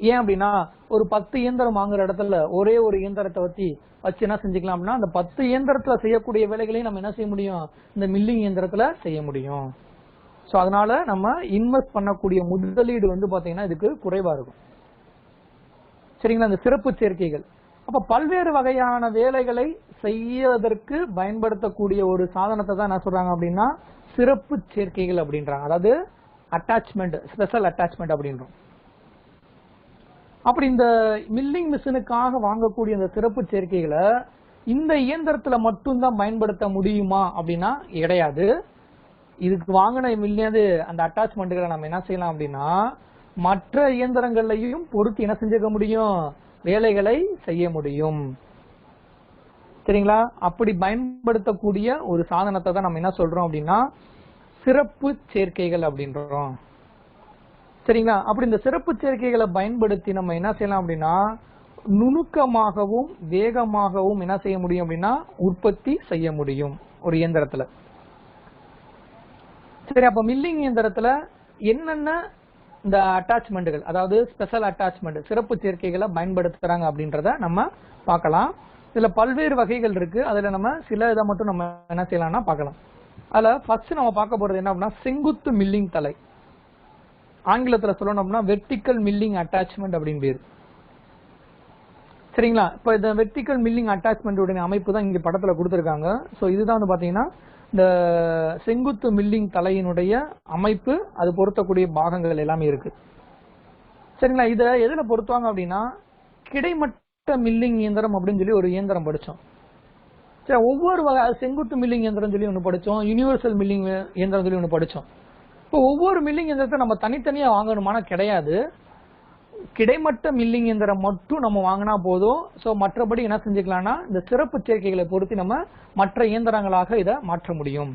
[SPEAKER 1] ஏன் அப்படின்னா ஒரு 10 இயந்திரம் வாங்குற இடத்துல ஒரே ஒரு இயந்திரத்தை வச்சு என்ன செஞ்சுக்கலாம் அப்படின்னா அந்த 10 இயந்திரத்துல செய்யக்கூடிய வேலைகளையும் நம்ம என்ன செய்ய முடியும், இந்த மில்லிங் இயந்திரத்துல செய்ய முடியும். சோ அதனால நம்ம இன்வெஸ்ட் பண்ணக்கூடிய முதலீடு வந்து பாத்தீங்கன்னா இதுக்கு குறைவா இருக்கும். சரிங்களா? இந்த சிறப்பு சேர்க்கைகள் அப்ப பல்வேறு வகையான வேலைகளை செய்யறதற்கு பயன்படுத்தக்கூடிய ஒரு சாதனத்தை தான் என்ன சொல்றாங்க அப்படின்னா சிறப்பு சேர்க்கைகள் அப்படின்றாங்க. அதாவது அட்டாச்மெண்ட், ஸ்பெஷல் அட்டாச்மெண்ட் அப்படின்றோம். அப்படி இந்த மில்லிங் மிஷினுக்காக வாங்கக்கூடிய இந்த சிறப்பு சேர்க்கைகளை இந்த இயந்திரத்துல மட்டும்தான் பயன்படுத்த முடியுமா அப்படின்னா கிடையாது. இதுக்கு வாங்கின மில்லியது அந்த அட்டாச்மெண்ட்டுகளை நம்ம என்ன செய்யலாம் அப்படின்னா மற்ற இயந்திரங்களையும் பொறுத்து என்ன செஞ்சுக்க முடியும், வேலைகளை செய்ய முடியும். சரிங்களா? அப்படி பயன்படுத்தக்கூடிய ஒரு சாதனத்தை தான் நம்ம என்ன சொல்றோம் அப்படின்னா சிறப்பு சேர்க்கைகள் அப்படின்றோம். சரிங்களா? அப்படி இந்த சிறப்பு சேர்க்கைகளை பயன்படுத்தி நம்ம என்ன செய்யலாம் அப்படின்னா நுணுக்கமாகவும் வேகமாகவும் என்ன செய்ய முடியும் அப்படின்னா உற்பத்தி செய்ய முடியும் ஒரு இயந்திரத்துல. சரி, அப்ப மில்லிங் இயந்திரத்துல என்னென்ன இந்த அட்டாச்மெண்ட்கள், அதாவது ஸ்பெஷல் அட்டாச்மெண்ட் சிறப்பு சேர்க்கைகளை பயன்படுத்துறாங்க அப்படின்றத நம்ம பார்க்கலாம். இதுல பல்வேறு வகைகள் இருக்கு. அதுல நம்ம சில இதை மட்டும் நம்ம என்ன செய்யலாம்னா பார்க்கலாம். அதுல ஃபர்ஸ்ட் நம்ம பார்க்க போறது என்ன அப்படின்னா செங்குத்து மில்லிங் தலை. ஆங்கிலத்துல சொல்லணும் அப்படின்னா வெர்டிக்கல் மில்லிங் அட்டாச்மெண்ட் அப்படின்னு பேரு. சரிங்களா? இப்ப இந்த வெர்டிக்கல் மில்லிங் அட்டாச்மெண்ட் உடைய அமைப்பு தான் இங்க படத்துல கொடுத்திருக்காங்க. சோ இதுதான் வந்து பாத்தீங்கன்னா இந்த செங்குத்து மில்லிங் தலையினுடைய அமைப்பு, அது பொருத்தக்கூடிய பாகங்கள் எல்லாமே இருக்கு. சரிங்களா? இத எதுல பொருத்துவாங்க அப்படின்னா கிடைமட்ட மில்லிங் இயந்திரம் அப்படின்னு சொல்லி ஒரு இயந்திரம் படிச்சோம். சரி, ஒவ்வொரு வகை செங்குத்து மில்லிங் இயந்திரம் சொல்லி ஒன்று படிச்சோம், யூனிவர்சல் மில்லிங் இயந்திரம் சொல்லி ஒன்று படிச்சோம். இப்போ ஒவ்வொரு மில்லிங் இயந்திரத்தை நம்ம தனித்தனியா வாங்கணுமானா கிடையாது. கிடைமட்ட மில்லிங் இயந்திரம் மட்டும் நம்ம வாங்கினா போதும். சோ மற்றபடி என்ன செஞ்சுக்கலாம்னா இந்த சிறப்பு சேர்க்கைகளை பொறுத்து நம்ம மற்ற இயந்திரங்களாக இதை மாற்ற முடியும்.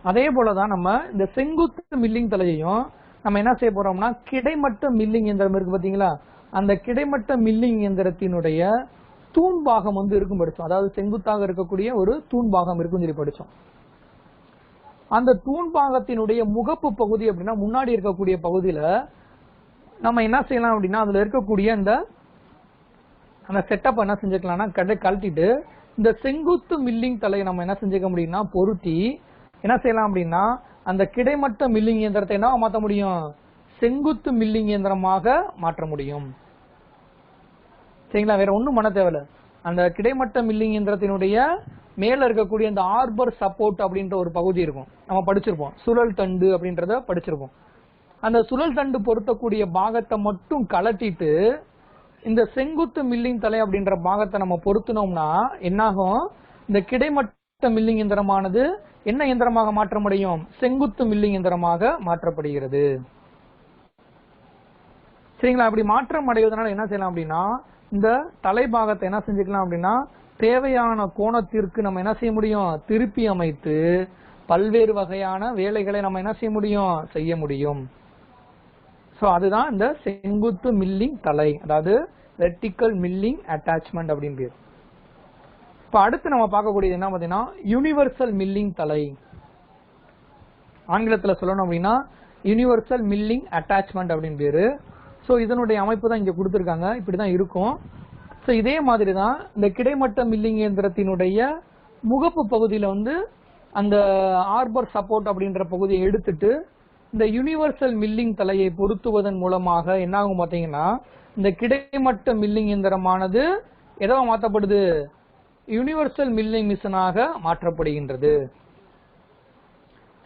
[SPEAKER 1] அதே போலதான் நம்ம இந்த செங்குத்து மில்லிங் தலையையும் நம்ம என்ன செய்ய போறோம்னா கிடைமட்ட மில்லிங் இயந்திரம் இருக்கு பாத்தீங்களா, அந்த கிடைமட்ட மில்லிங் இயந்திரத்தினுடைய தூண் பாகம் வந்து இருக்கும் படிச்சோம். அதாவது செங்குத்தாக இருக்கக்கூடிய ஒரு தூண் பாகம் இருக்கும் சொல்லி படிச்சோம். அந்த தூண் பாகத்தினுடைய முகப்பு பகுதி அப்படின்னா முன்னாடி இருக்கக்கூடிய பகுதியில நம்ம என்ன செய்யலாம் அப்படின்னா அதுல இருக்கக்கூடிய அந்த செட்டப் என்ன செஞ்சுக்கலாம்னா கழட்டிட்டு இந்த செங்குத்து மில்லிங் தலையை நம்ம என்ன செஞ்சுக்க முடியும்னா பொருத்தி என்ன செய்யலாம் அப்படின்னா அந்த கிடைமட்ட மில்லிங் இயந்திரத்தை என்ன மாற்ற முடியும், செங்குத்து மில்லிங் இயந்திரமாக மாற்ற முடியும். சரிங்களா? வேற ஒண்ணும் பண்ண தேவையில்ல. அந்த கிடைமட்ட மில்லிங் இயந்திரத்தினுடைய மேல இருக்கக்கூடிய அந்த ஆர்பர் சப்போர்ட் அப்படின்ற ஒரு பகுதி இருக்கும், நம்ம படிச்சிருப்போம். சுழல் தண்டு அப்படின்றத படிச்சிருப்போம். அந்த சுழல் தண்டு பொருத்தக்கூடிய பாகத்தை மட்டும் கலட்டிட்டு இந்த செங்குத்து மில்லிங் தலை அப்படின்ற பாகத்தை நம்ம பொருத்தினோம்னா என்னாகும், இந்த கிடைமட்ட மில்லிங் இயந்திரமானது என்ன இயந்திரமாக மாற்ற முடியும், செங்குத்து மில்லிங் இயந்திரமாக மாற்றப்படுகிறது. சரிங்களா? அப்படி மாற்றம் அடைவதனால என்ன செய்யலாம் அப்படின்னா இந்த தலைபாகத்தை என்ன செஞ்சுக்கலாம் அப்படின்னா தேவையான கோணத்திற்கு நம்ம என்ன செய்ய முடியும், திருப்பி அமைத்து பல்வேறு வகையான வேலைகளை நம்ம என்ன செய்ய முடியும். சோ அதுதான் இந்த செங்குத்து மில்லிங் தலை, அதாவது வெர்டிக்கல் மில்லிங் அட்டாச்மெண்ட் அப்படின்னு பேர். இப்ப அடுத்து நம்ம பார்க்கக்கூடியது என்ன பாத்தீங்கன்னா யூனிவர்சல் மில்லிங் தலை. ஆங்கிலத்துல சொல்லணும் அப்படின்னா யூனிவர்சல் மில்லிங் அட்டாச்மெண்ட் அப்படின்னு பேரு. சோ இதனுடைய அமைப்பு தான் இங்க கொடுத்திருக்காங்க, இப்படிதான் இருக்கும். சோ இதே மாதிரி தான் இந்த கிடைமட்ட மில்லிங் இயந்திரத்தினுடைய முகப்பு பகுதியில வந்து அந்த ஆர்பர் சப்போர்ட் அப்படின்ற பகுதியை எடுத்துட்டு இந்த யூனிவர்சல் மில்லிங் தலையை பொருத்துவதன் மூலமாக என்ன ஆகும் பாத்தீங்கன்னா இந்த கிடைமட்ட மில்லிங் இயந்திரமானது எதோ மாற்றப்படுது, யூனிவர்சல் மில்லிங் மிஷினாக மாற்றப்படுகின்றது.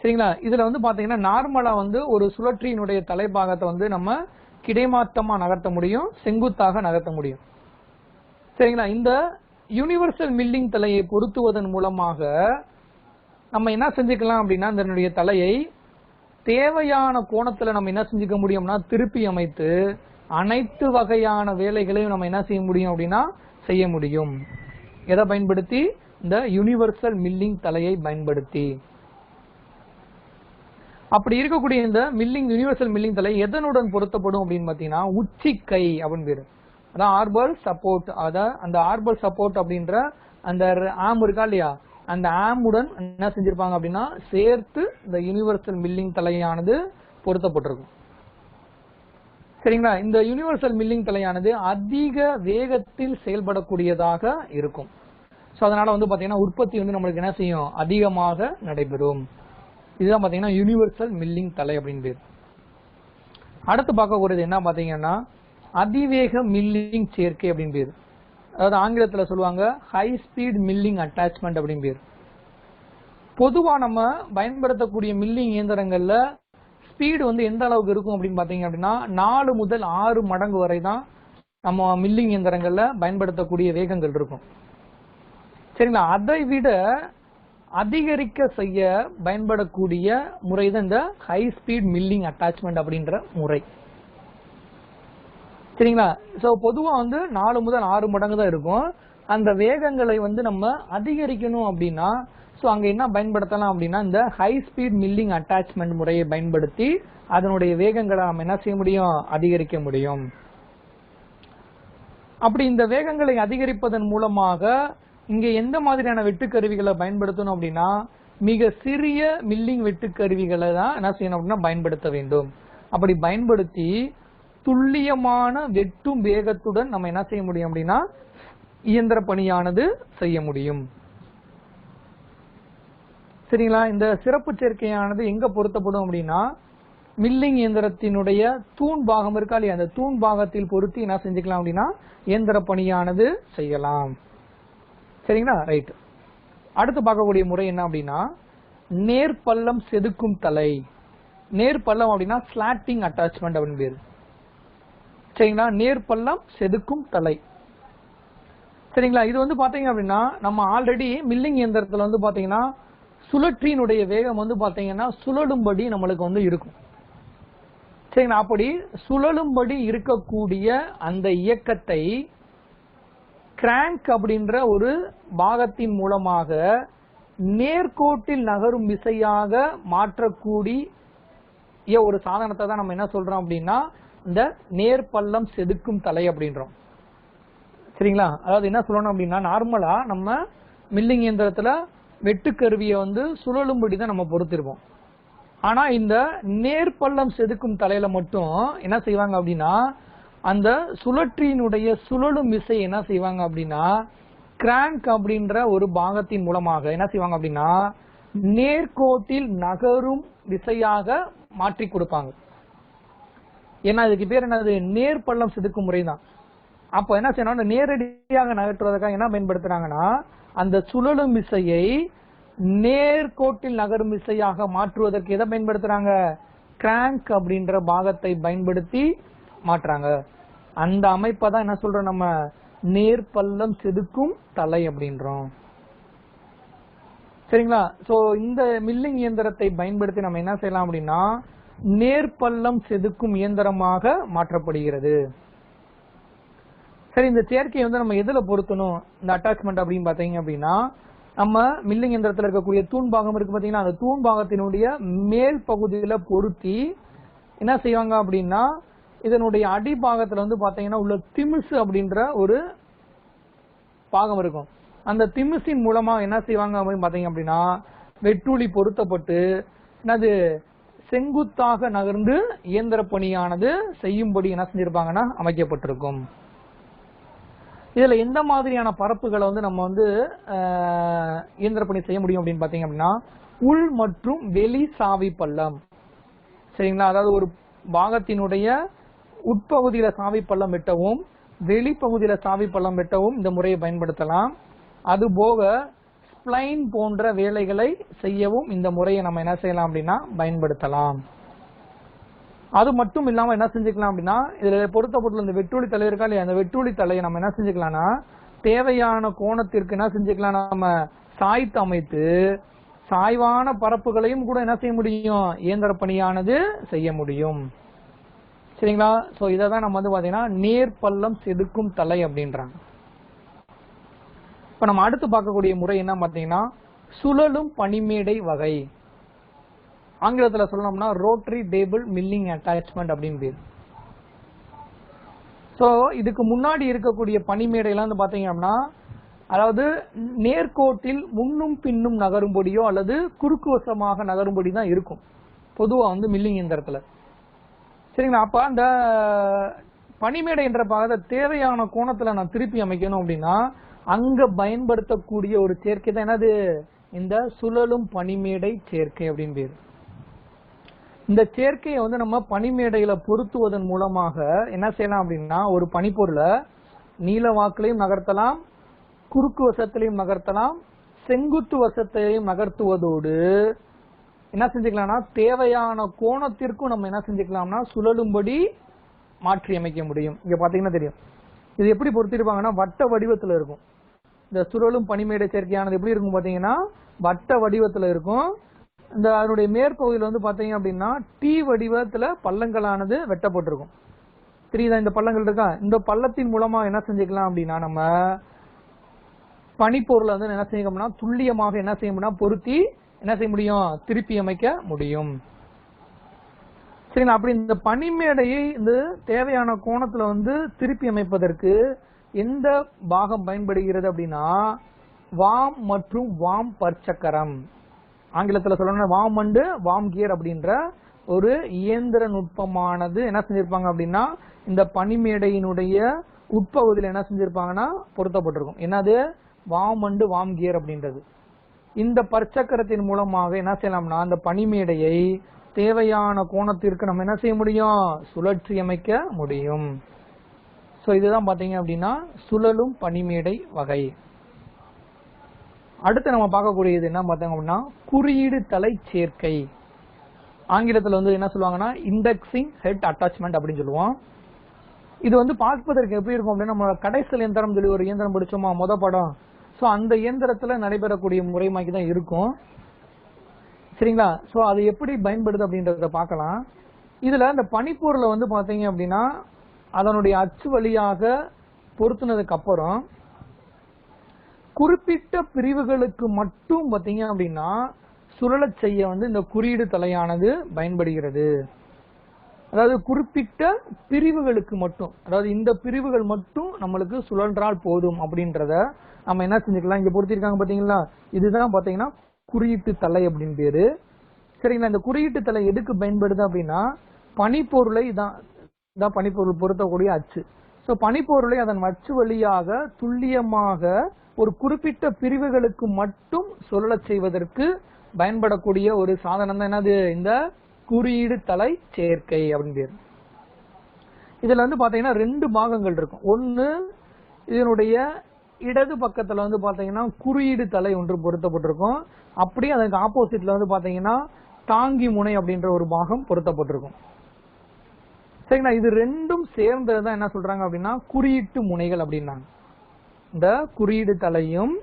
[SPEAKER 1] சரிங்களா? இதுல வந்து பாத்தீங்கன்னா நார்மலா வந்து ஒரு சுழற்சியினுடைய தலைபாகத்தை வந்து நம்ம கிடைமாற்றமா நகர்த்த முடியும், செங்குத்தாக நகர்த்த முடியும். சரிங்களா? இந்த யூனிவர்சல் மில்லிங் தலையை பொருத்துவதன் மூலமாக நம்ம என்ன செஞ்சுக்கலாம் அப்படின்னா இதனுடைய தலையை தேவையான கோணத்துல நம்ம என்ன செஞ்சுக்க முடியும்னா திருப்பி அமைத்து அனைத்து வகையான வேலைகளையும் நம்ம என்ன செய்ய முடியும் அப்படின்னா செய்ய முடியும். எதை பயன்படுத்தி, இந்த யூனிவர்சல் மில்லிங் தலையை பயன்படுத்தி. அப்படி இருக்கக்கூடிய இந்த யூனிவர்சல் மில்லிங் தலை எதனுடன் பொருத்தப்படும் அப்படின்னு பாத்தீங்கன்னா உச்சிக்கை அப்படின்னு பேரு. அதான் ஆர்பர் சப்போர்ட். அந்த ஆர்பர் சப்போர்ட் அப்படின்ற அந்த ஆம் இருக்கா இல்லையா, அந்த ஆமுடன் என்ன செஞ்சிருப்பாங்க அப்படின்னா சேர்த்து இந்த யூனிவர்சல் மில்லிங் தலையானது பொருத்தப்பட்டிருக்கும். சரிங்களா? இந்த யூனிவர்சல் மில்லிங் தலையானது அதிக வேகத்தில் செயல்படக்கூடியதாக இருக்கும். சோ அதனால வந்து பாத்தீங்கன்னா உற்பத்தி வந்து நம்மளுக்கு என்ன செய்யும், அதிகமாக நடைபெறும். இதுதான் பாத்தீங்கன்னா யூனிவர்சல் மில்லிங் தலை அப்படின்னு பேர். அடுத்து பார்க்கக்கூடியது என்ன பாத்தீங்கன்னா அதிவேக மில்லிங் சேர்க்கை அப்படின்னு பேர். அதாவது ஆங்கிலத்துல சொல்லுவாங்க ஹை ஸ்பீட் மில்லிங் அட்டாச்மெண்ட் அப்படின்னு பேர். பொதுவா நம்ம பயன்படுத்தக்கூடிய மில்லிங் இயந்திரங்கள்ல ஸ்பீடு வந்து எந்த அளவுக்கு இருக்கும் அப்படின்னு பாத்தீங்க அப்படின்னா 4 முதல் 6 மடங்கு வரை தான் நம்ம மில்லிங் இயந்திரங்கள்ல பயன்படுத்தக்கூடிய வேகங்கள் இருக்கும். சரிங்களா? அதை விட அதிகரிக்க செய்ய பயன்படக்கூடிய முறை தான் இந்த ஹை ஸ்பீட் மில்லிங் அட்டாச்மெண்ட் அப்படின்ற முறை. சரிங்களா? சோ பொதுவா வந்து 4 முதல் 6 மடங்கு தான் இருக்கும். அந்த வேகங்களை வந்து நம்ம அதிகரிக்கணும் அப்படின்னா ஸோ அங்க என்ன பயன்படுத்தலாம் அப்படின்னா இந்த ஹை ஸ்பீட் மில்லிங் அட்டாச்மெண்ட் முறையை பயன்படுத்தி அதனுடைய வேகங்களை நம்ம என்ன செய்ய முடியும், அதிகரிக்க முடியும். அப்படி இந்த வேகங்களை அதிகரிப்பதன் மூலமாக இங்க எந்த மாதிரியான வெட்டுக்கருவிகளை பயன்படுத்தணும் அப்படின்னா மிக சிறிய மில்லிங் வெட்டுக்கருவிகளை தான் என்ன செய்யணும் அப்படின்னா பயன்படுத்த வேண்டும். அப்படி பயன்படுத்தி துல்லியமான வெட்டும் வேகத்துடன் நம்ம என்ன செய்ய முடியும் அப்படின்னா இயந்திர பணியானது செய்ய முடியும். சரிங்களா? இந்த சிறப்பு சேர்க்கையானது எங்க பொருத்தப்படும் அப்படின்னா மில்லிங் இயந்திரத்தினுடைய தூண் பாகம் இருக்கா இல்லையா, அந்த தூண் பாகத்தில் பொருத்தி என்ன செஞ்சுக்கலாம் அப்படின்னா இயந்திர பணியானது செய்யலாம். சரிங்களா? ரைட். அடுத்து பார்க்கக்கூடிய முறை என்ன அப்படின்னா நேர்பள்ளம் செதுக்கும் தலை. நேர்பள்ளம் அப்படின்னா ஸ்லாட்டிங் அட்டாச்மெண்ட் அப்படின்னு பேரு. சரிங்களா? நேர்பள்ளம் செதுக்கும் தலை. சரிங்களா? இது வந்து பாத்தீங்க அப்படின்னா நம்ம ஆல்ரெடி மில்லிங் இயந்திரத்துல வந்து பாத்தீங்கன்னா சுழற்றினுடைய வேகம் வந்து பாத்தீங்கன்னா சுழலும்படி நம்மளுக்கு வந்து இருக்கும். சரிங்களா? அப்படி சுழலும்படி இருக்கக்கூடிய அந்த இயக்கத்தை கிராங்க் அப்படின்ற ஒரு பாகத்தின் மூலமாக நேர்கோட்டில் நகரும் விசையாக மாற்றக்கூடிய ஒரு சாதனத்தை தான் நம்ம என்ன சொல்றோம் அப்படின்னா இந்த நேர்பள்ளம் செதுக்கும் தலை அப்படின்றோம். சரிங்களா? அதாவது என்ன சொல்லணும் அப்படின்னா நார்மலா நம்ம மில்லிங் இயந்திரத்துல வெட்டுக்கருவியை வந்து சுழலும்படி தான் நம்ம பொறுத்திருப்போம். ஆனா இந்த நேர்பள்ளம் செதுக்கும் தலையில மட்டும் என்ன செய்வாங்க அப்படின்னா அந்த சுழற்றியினுடைய சுழலும் விசை என்ன செய்வாங்க அப்படின்னா கிராங்க் அப்படின்ற ஒரு பாகத்தின் மூலமாக என்ன செய்வாங்க அப்படின்னா நேர்கோட்டில் நகரும் விசையாக மாற்றி கொடுப்பாங்க. ஏன்னா இதுக்கு பேர் என்னது, நேர்பள்ளம் செதுக்கும் முறை தான். அப்ப என்ன செய்யணும், நேரடியாக நகற்றுவதற்காக என்ன பயன்படுத்துறாங்கன்னா அந்த சுழலும் விசையை நேர்கோட்டில் நகரும் விசையாக மாற்றுவதற்கு எதை பயன்படுத்துறாங்க, கிராங்க் அப்படின்ற பாகத்தை பயன்படுத்தி மாற்றாங்க. அந்த அமைப்பை தான் என்ன சொல்றோம் நம்ம நேர்பள்ளம் செதுக்கும் தலை அப்படின்றோம். சரிங்களா? சோ இந்த மில்லிங் இயந்திரத்தை பயன்படுத்தி நம்ம என்ன செய்யலாம் அப்படின்னா நேர்பள்ளம் செதுக்கும் இயந்திரமாக மாற்றப்படுகிறது. சரி, இந்த சேர்க்கையை வந்து நம்ம எதுல பொருத்தணும் இந்த அட்டாச்மெண்ட் அப்படின்னு பாத்தீங்க அப்படின்னா நம்ம மில்லிங் இயந்திரத்தில் இருக்கக்கூடிய தூண் பாகம் இருக்கு பாத்தீங்கன்னா அந்த தூண் பாகத்தினுடைய மேல் பகுதியில பொருத்தி என்ன செய்வாங்க அப்படின்னா இதனுடைய அடிபாகத்துல வந்து பாத்தீங்கன்னா உள்ள திமிசு அப்படின்ற ஒரு பாகம் இருக்கும். அந்த திமிசின் மூலமா என்ன செய்வாங்க அப்படின்னு பாத்தீங்க அப்படின்னா வெட்டுளி பொருத்தப்பட்டு என்னது செங்குத்தாக நகர்ந்து இயந்திர பணியானது செய்யும்படி என்ன செஞ்சிருப்பாங்கன்னா அமைக்கப்பட்டிருக்கும். இதுல எந்த மாதிரியான பரப்புகளை வந்து நம்ம வந்து இயந்திர பணி செய்ய முடியும் அப்படின்னு பாத்தீங்க அப்படின்னா உள் மற்றும் வெளி சாவி பள்ளம். சரிங்களா? அதாவது ஒரு பாகத்தினுடைய உட்பகுதியில சாவி பள்ளம் வெட்டவும் வெளிப்பகுதியில சாவி பள்ளம் வெட்டவும் இந்த முறையை பயன்படுத்தலாம். அதுபோக ஸ்ப்ளைன் போன்ற வேலைகளை செய்யவும் இந்த முறையை நம்ம என்ன செய்யலாம் அப்படின்னா பயன்படுத்தலாம். அது மட்டும் இல்லாம என்ன செஞ்சுக்கலாம் அப்படின்னா இதுல பொருத்தப்பட்டுள்ள இந்த வெட்டுளி தலை இருக்கா இல்லையா, அந்த வெட்டுளி தலையை நம்ம என்ன செஞ்சுக்கலாம்னா தேவையான கோணத்திற்கு என்ன செஞ்சுக்கலாம் நம்ம சாய்த்து அமைத்து சாய்வான பரப்புகளையும் கூட என்ன செய்ய முடியும் இயந்திர பணியானது செய்ய முடியும். சரிங்களா? சோ இதான் நம்ம வந்து பாத்தீங்கன்னா நேர்பள்ளம் செதுக்கும் தலை அப்படின்றாங்க. இப்ப நம்ம அடுத்து பார்க்கக்கூடிய முறை என்ன பாத்தீங்கன்னா சுழலும் பனிமேடை வகை. ஆங்கிலத்தில் சொல்லணும்னா ரோட்டரி டேபிள் மில்லிங் அட்டாச்மெண்ட் அப்படின்னு பேர். சோ இதுக்கு முன்னாடி இருக்கக்கூடிய பனிமேடைலாம் வந்து பாத்தீங்க அப்படின்னா அதாவது நேர்கோட்டில் முன்னும் பின்னும் நகரும்படியோ அல்லது குறுக்குவசமாக நகரும்படி தான் இருக்கும் பொதுவா வந்து மில்லிங் இயந்திரத்துல. சரிங்களா? அப்ப அந்த பனிமேடை என்ற பாகத்தை தேவையான கோணத்துல நான் திருப்பி அமைக்கணும் அப்படின்னா அங்க பயன்படுத்தக்கூடிய ஒரு சேர்க்கை தான் என்னது இந்த சுழலும் பனிமேடை சேர்க்கை அப்படின்னு பேரு. இந்த சேர்க்கையை வந்து நம்ம பனிமேடையில பொருத்துவதன் மூலமாக என்ன செய்யலாம் அப்படின்னா ஒரு பனிப்பொருளை நீல வாக்கிலையும் நகர்த்தலாம், குறுக்கு வசத்திலையும் நகர்த்தலாம், செங்குத்து வசத்தையும் நகர்த்துவதோடு என்ன செஞ்சுக்கலாம்னா தேவையான கோணத்திற்கும் நம்ம என்ன செஞ்சுக்கலாம்னா சுழலும்படி மாற்றி அமைக்க முடியும். இங்க பாத்தீங்கன்னா தெரியும் இது எப்படி பொருத்திருப்பாங்கன்னா வட்ட வடிவத்துல இருக்கும். இந்த சுழலும் பனிமேடை சேர்க்கையானது எப்படி இருக்கும் பாத்தீங்கன்னா வட்ட வடிவத்துல இருக்கும். இந்த அதனுடைய மேற்பகுதியில் வந்து பாத்தீங்க அப்படின்னா டி வடிவத்துல பள்ளங்களானது வெட்டப்பட்டிருக்கும். தெரியுதா? இந்த பள்ளங்கள் இருக்கா, இந்த பள்ளத்தின் மூலமா என்ன செஞ்சுக்கலாம் அப்படின்னா நம்ம பனிப்பொருளை வந்து என்ன செய்யணும்னா துல்லியமாக என்ன செய்ய முடியும், பொருத்தி என்ன செய்ய முடியும், திருப்பி அமைக்க முடியும். சரிங்களா? அப்படி இந்த பனிமேடையை இந்த தேவையான கோணத்துல வந்து திருப்பி அமைப்பதற்கு எந்த பாகம் பயன்படுகிறது அப்படின்னா வாம் மற்றும் வாம் பற்சக்கரம், ஆங்கிலத்துல சொல்லணும்னா வாம் அண்டு வாம் கியர் அப்படின்ற ஒரு இயந்திர நுட்பமானது என்ன செஞ்சிருப்பாங்க அப்படின்னா இந்த பனிமேடையினுடைய உட்பகுதியில் என்ன செஞ்சிருப்பாங்கன்னா பொருத்தப்பட்டிருக்கும். என்னது? வாம் அண்டு வாம் கியர் அப்படின்றது. இந்த பற்சக்கரத்தின் மூலமாக என்ன செய்யலாம்னா அந்த பனிமேடையை தேவையான கோணத்திற்கு நம்ம என்ன செய்ய முடியும், சுழற்சி அமைக்க முடியும். சோ இதுதான் பாத்தீங்க அப்படின்னா சுழலும் பனிமேடை வகை. அடுத்து நம்ம பார்க்கக்கூடியது என்ன பார்த்தோம் அப்படின்னா குறியீடு தலை சேர்க்கை. ஆங்கிலத்தில் வந்து என்ன சொல்லுவாங்கன்னா இண்டெக்ஸிங் ஹெட் அட்டாச்மெண்ட் அப்படின்னு சொல்லுவோம். இது வந்து பார்ப்பதற்கு எப்படி இருக்கும் அப்படின்னா நம்ம கடைசல் இயந்திரம் சொல்லி ஒரு இயந்திரம் படிச்சோமா முத படம், ஸோ அந்த இயந்திரத்தில் நடைபெறக்கூடிய முறைமாக்கி தான் இருக்கும். சரிங்களா? ஸோ அது எப்படி பயன்படுது அப்படின்றத பார்க்கலாம். இதுல இந்த பனிப்பொருளை வந்து பார்த்தீங்க அப்படின்னா அதனுடைய அச்சு வழியாக பொருத்தினதுக்கு அப்புறம் குறிப்பிட்ட பிரிவுகளுக்கு மட்டும் பார்த்தீங்க அப்படின்னா சுழலச் செய்ய வந்து இந்த குறியீடு தலையானது பயன்படுகிறது. அதாவது குறிப்பிட்ட பிரிவுகளுக்கு மட்டும், அதாவது இந்த பிரிவுகள் மட்டும் நம்மளுக்கு சுழன்றால் போதும் அப்படின்றத நம்ம என்ன செஞ்சுக்கலாம். இங்க பொருத்திருக்காங்க பாத்தீங்களா, இதுதான் பாத்தீங்கன்னா குறியீட்டு தலை அப்படின்னு பேரு. சரிங்களா? இந்த குறியீட்டு தலை எதுக்கு பயன்படுது அப்படின்னா பனிப்பொருளை தான் பனிப்பொருள் பொருத்தக்கூடிய அச்சு. ஸோ பனிப்பொருளை அதன் அச்சு வழியாக துல்லியமாக ஒரு குறிப்பிட்ட பிரிவுகளுக்கு மட்டும் சுழலச் செய்வதற்கு பயன்படக்கூடிய ஒரு சாதனம் தான் என்னது, இந்த குறியீடு தலை சேர்க்கை அப்படின்னு பேரு. இதுல வந்து பாத்தீங்கன்னா ரெண்டு பாகங்கள் இருக்கும். ஒன்னு இதனுடைய இடது பக்கத்துல வந்து பாத்தீங்கன்னா குறியீடு தலை ஒன்று பொருத்தப்பட்டிருக்கும். அப்படியே அதுக்கு ஆப்போசிட்ல வந்து பாத்தீங்கன்னா தாங்கி முனை அப்படின்ற ஒரு பாகம் பொருத்தப்பட்டிருக்கும். சரிங்களா? இது ரெண்டும் சேர்ந்ததுதான் என்ன சொல்றாங்க அப்படின்னா குறியீட்டு முனைகள் அப்படின்னாங்க. இந்த குறியீடு தலையும்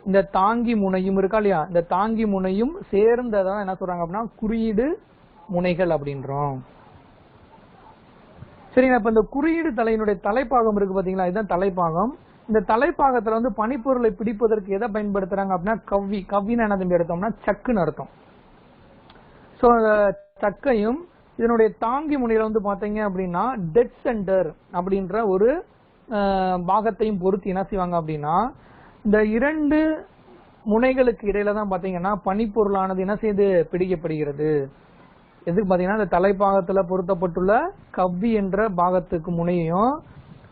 [SPEAKER 1] இந்த தாங்கி முனையும் இருக்கா இல்லையா, இந்த தாங்கி முனையும் சேர்ந்ததான் என்ன சொல்றாங்க அப்படின்னா குறியீடு முனைகள் அப்படின்றோம். சரிங்களா? இப்ப இந்த குறியீடு தலையினுடைய தலைப்பாகம் இருக்கு பாத்தீங்களா, இதுதான் தலைப்பாகம். இந்த தலைப்பாகத்துல வந்து பனிப்பொருளை பிடிப்பதற்கு எதை பயன்படுத்துறாங்க அப்படின்னா கவ்வின்னு என்ன தம்பி எடுத்தோம்னா சக்குன்னு அர்த்தம். சோ சக்கையும் இதனுடைய தாங்கி முனையில வந்து பாத்தீங்க அப்படின்னா டெட் சென்டர் அப்படின்ற ஒரு பாகத்தையும் பொறுத்து என்ன செய்வாங்க அப்படின்னா இந்த இரண்டு முனைகளுக்கு இடையில தான் பாத்தீங்கன்னா பனிப்பொருளானது என்ன செய்து பிடிக்கப்படுகிறது. எதுக்கு பாத்தீங்கன்னா இந்த தலைப்பாகத்துல பொருத்தப்பட்டுள்ள கவ்வி என்ற பாகத்துக்கு முனையும்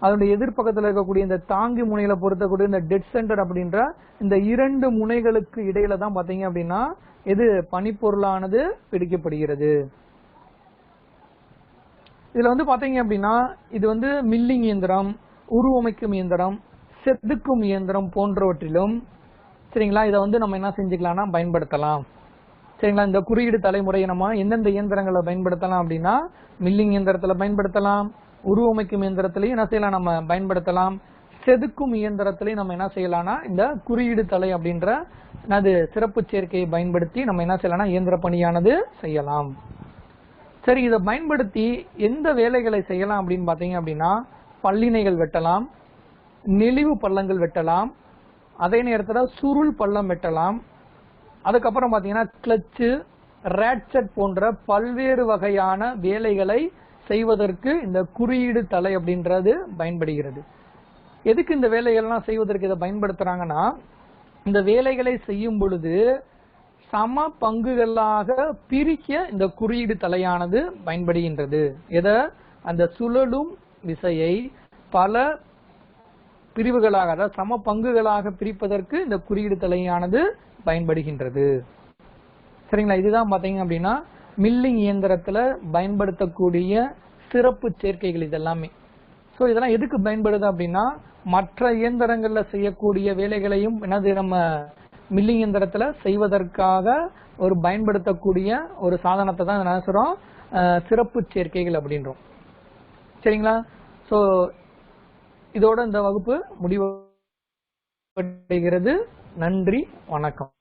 [SPEAKER 1] அதனுடைய எதிர்பக்கத்தில் இருக்கக்கூடிய இந்த தாங்கி முனையில பொருத்தக்கூடிய இந்த டெட் சென்டர் அப்படின்ற இந்த இரண்டு முனைகளுக்கு இடையில தான் பாத்தீங்க அப்படின்னா இது பனிப்பொருளானது பிடிக்கப்படுகிறது. இதுல வந்து பாத்தீங்க அப்படின்னா இது வந்து மில்லிங் இயந்திரம், உருவமைக்கும் இயந்திரம், செதுக்கும் இயந்திரம் போன்றவற்றிலும் சரிங்களா இதை வந்து நம்ம என்ன செஞ்சுக்கலாம்னா பயன்படுத்தலாம். சரிங்களா? இந்த குறியீடு தலைமுறையை நம்ம எந்தெந்த இயந்திரங்களை பயன்படுத்தலாம் அப்படின்னா மில்லிங் இயந்திரத்துல பயன்படுத்தலாம், உருவமைக்கும் இயந்திரத்திலையும் என்ன செய்யலாம் நம்ம பயன்படுத்தலாம், செதுக்கும் இயந்திரத்திலையும் நம்ம என்ன செய்யலாம்னா இந்த குறியீடு தலை அப்படின்ற அது சிறப்பு சேர்க்கையை பயன்படுத்தி நம்ம என்ன செய்யலாம்னா இயந்திர பணியானது செய்யலாம். சரி, இதை பயன்படுத்தி எந்த வேலைகளை செய்யலாம் அப்படின்னு பாத்தீங்க அப்படின்னா பல்லினைகள் வெட்டலாம், நெளிவு பள்ளங்கள் வெட்டலாம், அதே நேரத்தில் சுருள் பள்ளம் வெட்டலாம். அதுக்கப்புறம் பாத்தீங்கன்னா கிளச்சு, ரேட்சட் போன்ற பல்வேறு வகையான வேலைகளை செய்வதற்கு இந்த குறியீடு தலை அப்படின்றது பயன்படுகிறது. எதுக்கு இந்த வேலைகள்லாம் செய்வதற்கு இதை பயன்படுத்துறாங்கன்னா இந்த வேலைகளை செய்யும் பொழுது சம பங்குகளாக பிரிக்க இந்த குறியீடு தலையானது பயன்படுகின்றது. எதை? அந்த சுழலும் விசையை பல பிரிவுகளாக அதாவது சம பங்குகளாக பிரிப்பதற்கு இந்த குறியீடு தலையானது பயன்படுகின்றது. சரிங்களா? இதுதான் பாத்தீங்க அப்படின்னா மில்லிங் இயந்திரத்துல பயன்படுத்தக்கூடிய சிறப்பு சேர்க்கைகள் இதெல்லாமே. சோ இதெல்லாம் எதுக்கு பயன்படுது அப்படின்னா மற்ற இயந்திரங்கள்ல செய்யக்கூடிய வேலைகளையும் என்னது நம்ம மில்லிங் இயந்திரத்துல செய்வதற்காக ஒரு பயன்படுத்தக்கூடிய ஒரு சாதனத்தை தான் என்ன சொல்றோம் சிறப்பு சேர்க்கைகள் அப்படின்றோம். சரிங்களா? சோ இதோட இந்த வகுப்பு முடிவடைகிறது. நன்றி, வணக்கம்.